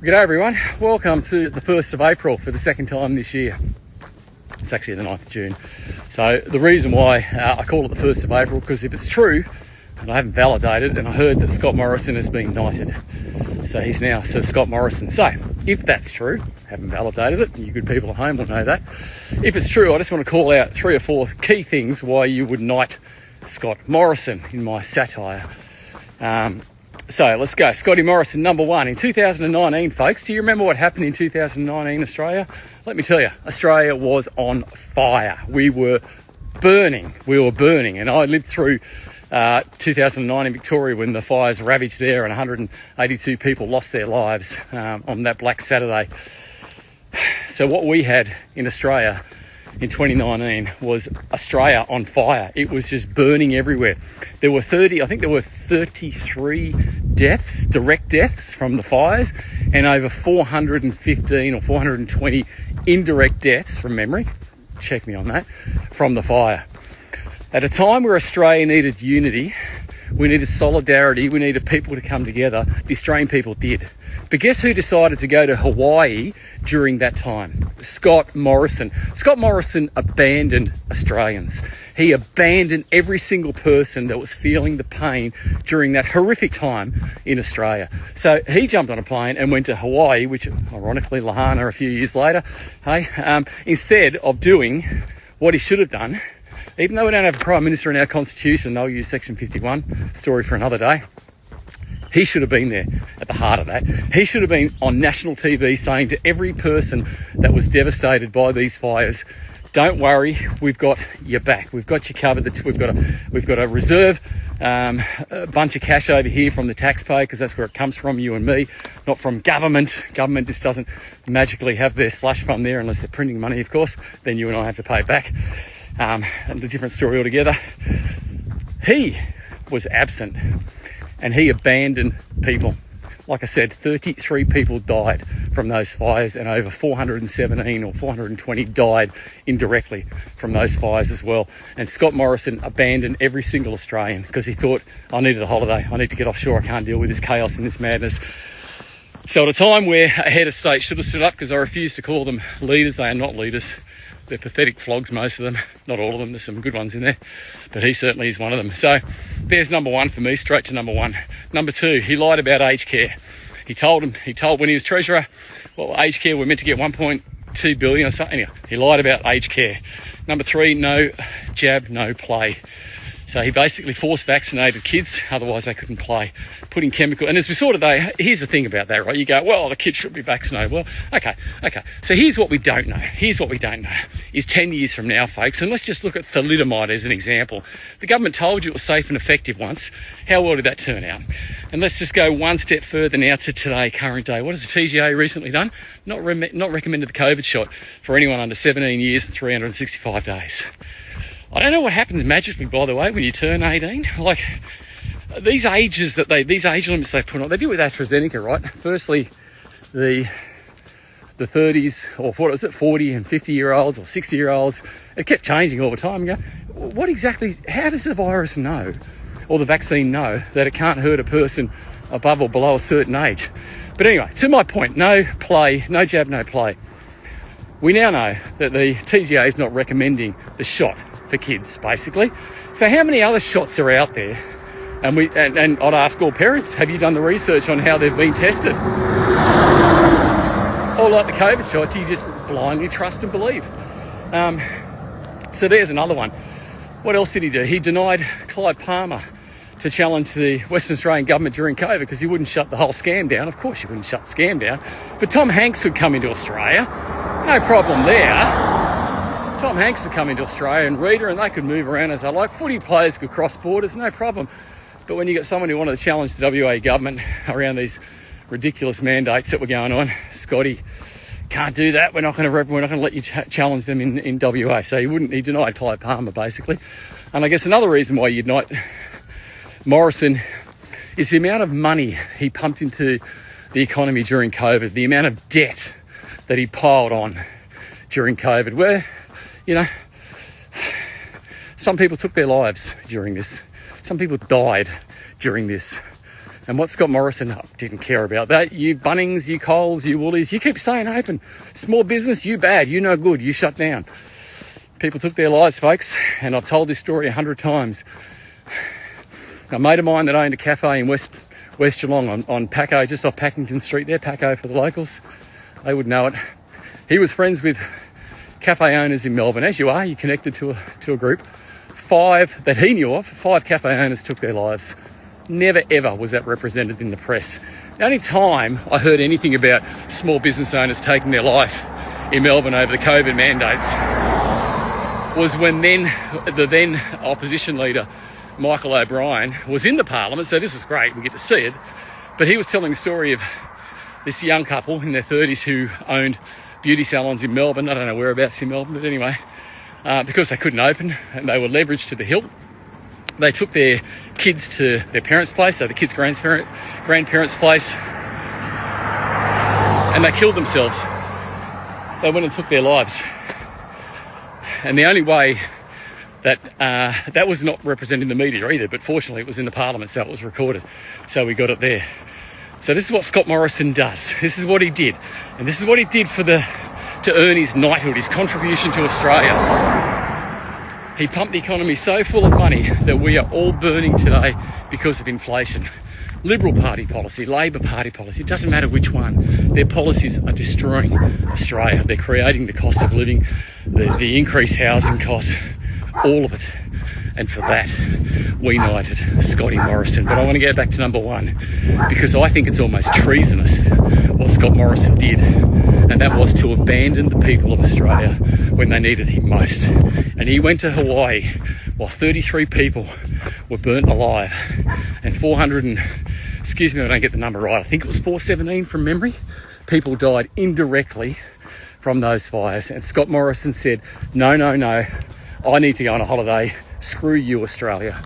G'day everyone, welcome to the 1st of April for the second time this year. It's actually the 9th of June. So the reason why I call it the 1st of April, because if it's true, and I haven't validated, and I heard that Scott Morrison has been knighted. So he's now Sir Scot Morrison. So if that's true, haven't validated it, and you good people at home will know that. If it's true, I just want to call out 3 or 4 key things why you would knight Scott Morrison in my satire. So let's go. Scotty Morrison, number 1. In 2019, folks, do you remember what happened in 2019 Australia? Let me tell you, Australia was on fire. We were burning. And I lived through 2009 in Victoria when the fires ravaged there and 182 people lost their lives on that Black Saturday. So what we had in Australia in 2019 was Australia on fire. It was just burning everywhere. There were 33 deaths, direct deaths from the fires, and over 415 or 420 indirect deaths from memory, check me on that, from the fire. At a time where Australia needed unity, we needed solidarity, we needed people to come together, the Australian people did. But guess who decided to go to Hawaii during that time? Scott Morrison. Scott Morrison abandoned Australians. He abandoned every single person that was feeling the pain during that horrific time in Australia. So he jumped on a plane and went to Hawaii, which ironically Lahana a few years later, instead of doing what he should have done. Even though we don't have a Prime Minister in our Constitution, they'll use Section 51, story for another day. He should have been there at the heart of that. He should have been on national TV saying to every person that was devastated by these fires, don't worry, we've got your back. We've got you covered. We've got a reserve, a bunch of cash over here from the taxpayer, because that's where it comes from, you and me, not from government. Government just doesn't magically have their slush fund there unless they're printing money, of course. Then you and I have to pay it back. And a different story altogether. He was absent and he abandoned people. Like I said, 33 people died from those fires and over 417 or 420 died indirectly from those fires as well. And Scott Morrison abandoned every single Australian because he thought, I needed a holiday. I need to get offshore. I can't deal with this chaos and this madness. So at a time where a head of state should have stood up, because I refuse to call them leaders, they are not leaders. They're pathetic flogs, most of them. Not all of them. There's some good ones in there. But he certainly is one of them. So there's number 1 for me, straight to number 1. Number 2, he lied about aged care. He told when he was Treasurer, well, aged care, we're meant to get 1.2 billion or something. Anyway, he lied about aged care. Number 3, no jab, no play. So he basically forced vaccinated kids, otherwise they couldn't play, putting chemical. And as we saw today, here's the thing about that, right? You go, well, the kids should be vaccinated. Well, okay. So here's what we don't know. Is 10 years from now, folks, and let's just look at thalidomide as an example. The government told you it was safe and effective once. How well did that turn out? And let's just go one step further now to today, current day. What has the TGA recently done? Not recommended the COVID shot for anyone under 17 years and 365 days. I don't know what happens magically, by the way, when you turn 18. Like, these age limits they put on, they do it with AstraZeneca, right? Firstly, the 30s, or what is it, 40 and 50-year-olds or 60-year-olds. It kept changing all the time. You go, what exactly, how does the virus know, or the vaccine know, that it can't hurt a person above or below a certain age? But anyway, to my point, no play, no jab, no play. We now know that the TGA is not recommending the shot for kids, basically. So how many other shots are out there? And I'd ask all parents, have you done the research on how they've been tested? Or like the COVID shot, do you just blindly trust and believe? So there's another one. What else did he do? He denied Clive Palmer to challenge the Western Australian government during COVID because he wouldn't shut the whole scam down. Of course you wouldn't shut the scam down. But Tom Hanks would come into Australia. No problem there. Tom Hanks would come into Australia and read her, and they could move around as they like. Footy players could cross borders, no problem. But when you got someone who wanted to challenge the WA government around these ridiculous mandates that were going on, Scotty, can't do that. We're not going to let you challenge them in WA. So he denied Clive Palmer, basically. And I guess another reason why you'd not Morrison is the amount of money he pumped into the economy during COVID, the amount of debt that he piled on during COVID, where, you know, some people took their lives during this. Some people died during this. And what Scott Morrison didn't care about that. You Bunnings, you Coles, you Woolies, you keep staying open. Small business, you bad, you no good, you shut down. People took their lives, folks, and I've told this story 100 times. A mate of mine that owned a cafe in West Geelong on Paco, just off Packington Street there, Paco for the locals, they would know it. He was friends with cafe owners in Melbourne. As you are, you're connected to a group. 5 that he knew of, 5 cafe owners took their lives. Never ever was that represented in the press. The only time I heard anything about small business owners taking their life in Melbourne over the COVID mandates was when the then opposition leader, Michael O'Brien, was in the parliament. So this is great, we get to see it. But he was telling a story of this young couple in their 30s who owned beauty salons in Melbourne. I don't know whereabouts in Melbourne, but anyway, because they couldn't open and they were leveraged to the hilt, they took their kids to their parents' place, so the kids' grandparents' place, and they killed themselves. They went and took their lives. And the only way that was not represented in the media either, but fortunately it was in the parliament, so it was recorded. So we got it there. So this is what Scott Morrison does. This is what he did. And this is what he did to earn his knighthood, his contribution to Australia. He pumped the economy so full of money that we are all burning today because of inflation. Liberal Party policy, Labor Party policy, it doesn't matter which one. Their policies are destroying Australia. They're creating the cost of living, the increased housing costs, all of it. And for that, we knighted Scotty Morrison. But I want to go back to number 1, because I think it's almost treasonous what Scott Morrison did. And that was to abandon the people of Australia when they needed him most. And he went to Hawaii while 33 people were burnt alive. And excuse me, I don't get the number right, I think it was 417 from memory, people died indirectly from those fires. And Scott Morrison said, no, I need to go on a holiday. Screw you, Australia.